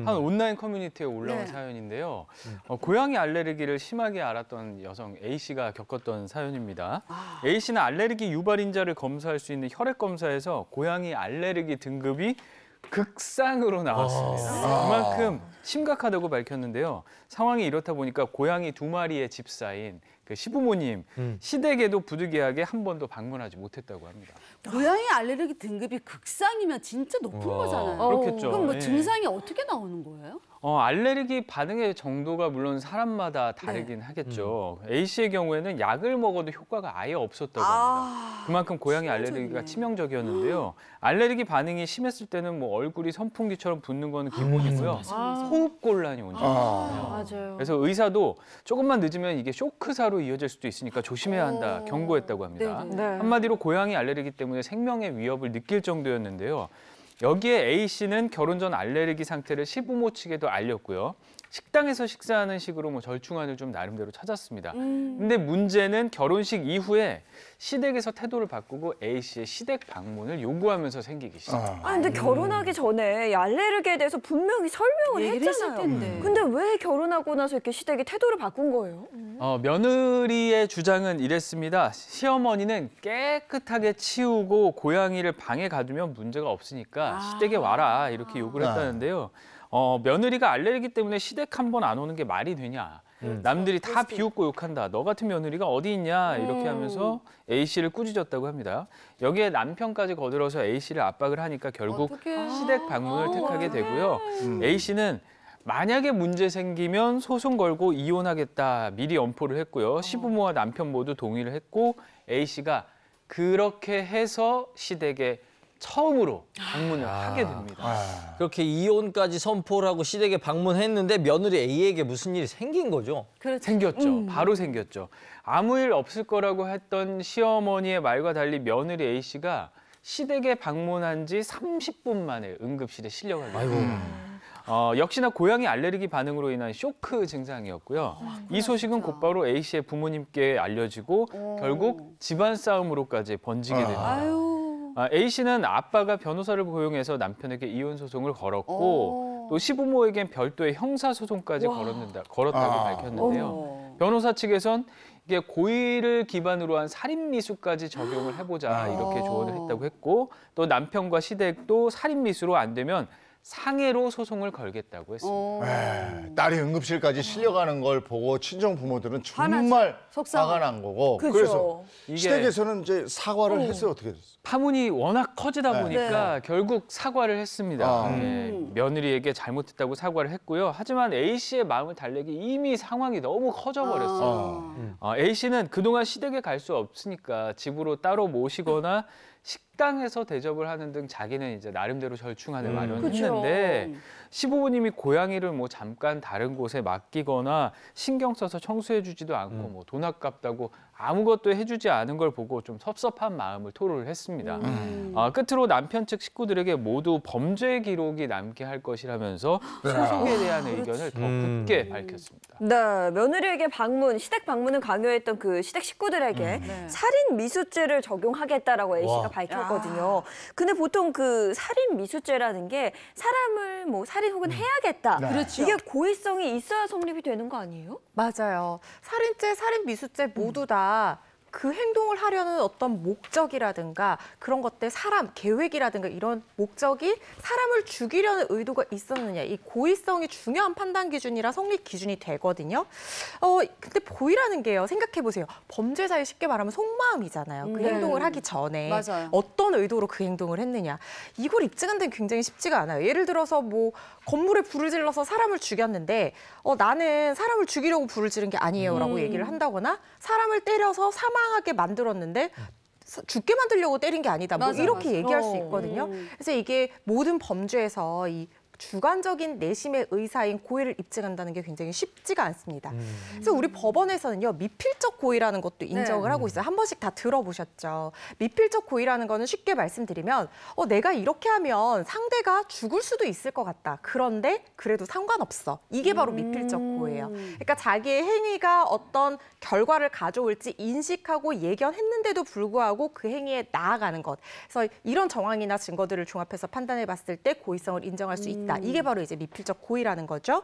한 온라인 커뮤니티에 올라온 네. 사연인데요. 고양이 알레르기를 심하게 앓았던 여성 A씨가 겪었던 사연입니다. A씨는 알레르기 유발인자를 검사할 수 있는 혈액 검사에서 고양이 알레르기 등급이 극상으로 나왔습니다. 그만큼 심각하다고 밝혔는데요. 상황이 이렇다 보니까 고양이 2마리의 집사인 그 시부모님 시댁에도 부득이하게 한 번도 방문하지 못했다고 합니다. 고양이 알레르기 등급이 극상이면 진짜 높은 거잖아요. 그렇겠죠. 그럼 뭐 예. 증상이 어떻게 나오는 거예요? 알레르기 반응의 정도가 물론 사람마다 다르긴 하겠죠. A씨의 경우에는 약을 먹어도 효과가 아예 없었다고 합니다. 그만큼 고양이 알레르기가 치명적이었는데요. 알레르기 반응이 심했을 때는 뭐 얼굴이 선풍기처럼 붓는 건 기본이고요. 호흡곤란이 온 적이 있어요. 맞아요. 그래서 의사도 조금만 늦으면 이게 쇼크사로 이어질 수도 있으니까 조심해야 한다 경고했다고 합니다. 네. 한마디로 고양이 알레르기 때문에 생명의 위협을 느낄 정도였는데요. 여기에 A씨는 결혼 전 알레르기 상태를 시부모 측에도 알렸고요. 식당에서 식사하는 식으로 뭐 절충안을 좀 나름대로 찾았습니다. 근데 문제는 결혼식 이후에 시댁에서 태도를 바꾸고 A씨의 시댁 방문을 요구하면서 생기기 시작합니다. 근데 결혼하기 전에 이 알레르기에 대해서 분명히 설명을 얘기를 했을 했잖아요. 텐데. 근데 왜 결혼하고 나서 이렇게 시댁이 태도를 바꾼 거예요? 며느리의 주장은 이랬습니다. 시어머니는 깨끗하게 치우고 고양이를 방에 가두면 문제가 없으니까 시댁에 와라 이렇게 요구를 했다는데요. 며느리가 알레르기 때문에 시댁 한 번 안 오는 게 말이 되냐. 남들이 다 비웃고 욕한다. 너 같은 며느리가 어디 있냐 이렇게 하면서 A씨를 꾸짖었다고 합니다. 여기에 남편까지 거들어서 A씨를 압박을 하니까 결국 시댁 방문을 택하게 되고요. A씨는 만약에 문제 생기면 소송 걸고 이혼하겠다 미리 엄포를 했고요. 시부모와 남편 모두 동의를 했고 A씨가 그렇게 해서 시댁에 처음으로 방문을 하게 됩니다. 그렇게 이혼까지 선포를 하고 시댁에 방문했는데 며느리 A에게 무슨 일이 생긴 거죠? 생겼죠. 바로 생겼죠. 아무 일 없을 거라고 했던 시어머니의 말과 달리 며느리 A씨가 시댁에 방문한 지 30분 만에 응급실에 실려가게 됩니다. 역시나 고양이 알레르기 반응으로 인한 쇼크 증상이었고요. 이 소식은 곧바로 A씨의 부모님께 알려지고 결국 집안 싸움으로까지 번지게 됩니다. A씨는 아빠가 변호사를 고용해서 남편에게 이혼 소송을 걸었고 또 시부모에겐 별도의 형사소송까지 걸었다고 밝혔는데요. 변호사 측에선 이게 고의를 기반으로 한 살인미수까지 적용을 해보자 이렇게 조언을 했다고 했고 또 남편과 시댁도 살인미수로 안 되면 상해로 소송을 걸겠다고 했습니다. 딸이 응급실까지 실려가는 걸 보고 친정 부모들은 정말 화가 난 거고. 그래서 시댁에서는 이제 사과를 했어요. 어떻게 됐어요? 파문이 워낙 커지다 보니까 결국 사과를 했습니다. 며느리에게 잘못했다고 사과를 했고요. 하지만 A씨의 마음을 달래기 이미 상황이 너무 커져버렸어요. A씨는 그동안 시댁에 갈 수 없으니까 집으로 따로 모시거나 식당에서 대접을 하는 등 자기는 이제 나름대로 절충안을 마련했는데 시부모님이 고양이를 뭐 잠깐 다른 곳에 맡기거나 신경 써서 청소해주지도 않고 뭐 돈 아깝다고 아무것도 해주지 않은 걸 보고 좀 섭섭한 마음을 토로를 했습니다. 끝으로 남편 측 식구들에게 모두 범죄 기록이 남게 할 것이라면서 소송에 대한 의견을 더 굳게 밝혔습니다. 네, 며느리에게 시댁 방문을 강요했던 그 시댁 식구들에게 살인 미수죄를 적용하겠다라고 A씨가 밝혔거든요. 근데 보통 그 살인 미수죄라는 게 사람을 뭐 살인 혹은 해야겠다. 이게 고의성이 있어야 성립이 되는 거 아니에요? 맞아요. 살인죄, 살인미수죄 모두 다 그 행동을 하려는 어떤 목적이라든가 그런 것들, 사람, 계획이라든가 이런 목적이 사람을 죽이려는 의도가 있었느냐, 이 고의성이 중요한 판단 기준이라 성립 기준이 되거든요. 근데 고의라는 게요, 생각해보세요. 범죄자의 쉽게 말하면 속마음이잖아요. 그 행동을 하기 전에 어떤 의도로 그 행동을 했느냐. 이걸 입증하는 데는 굉장히 쉽지가 않아요. 예를 들어서 뭐 건물에 불을 질러서 사람을 죽였는데 나는 사람을 죽이려고 불을 지른 게 아니에요 라고 얘기를 한다거나 사람을 때려서 사망하게 만들었는데 죽게 만들려고 때린 게 아니다. 뭐 이렇게 얘기할 수 있거든요. 그래서 이게 모든 범죄에서 이 주관적인 내심의 의사인 고의를 입증한다는 게 굉장히 쉽지가 않습니다. 그래서 우리 법원에서는요, 미필적 고의라는 것도 인정을 하고 있어요. 한 번씩 다 들어보셨죠. 미필적 고의라는 거는 쉽게 말씀드리면 내가 이렇게 하면 상대가 죽을 수도 있을 것 같다. 그런데 그래도 상관없어. 이게 바로 미필적 고의예요. 그러니까 자기의 행위가 어떤 결과를 가져올지 인식하고 예견했는데도 불구하고 그 행위에 나아가는 것. 그래서 이런 정황이나 증거들을 종합해서 판단해 봤을 때 고의성을 인정할 수 있다. 이게 바로 이제 미필적 고의라는 거죠.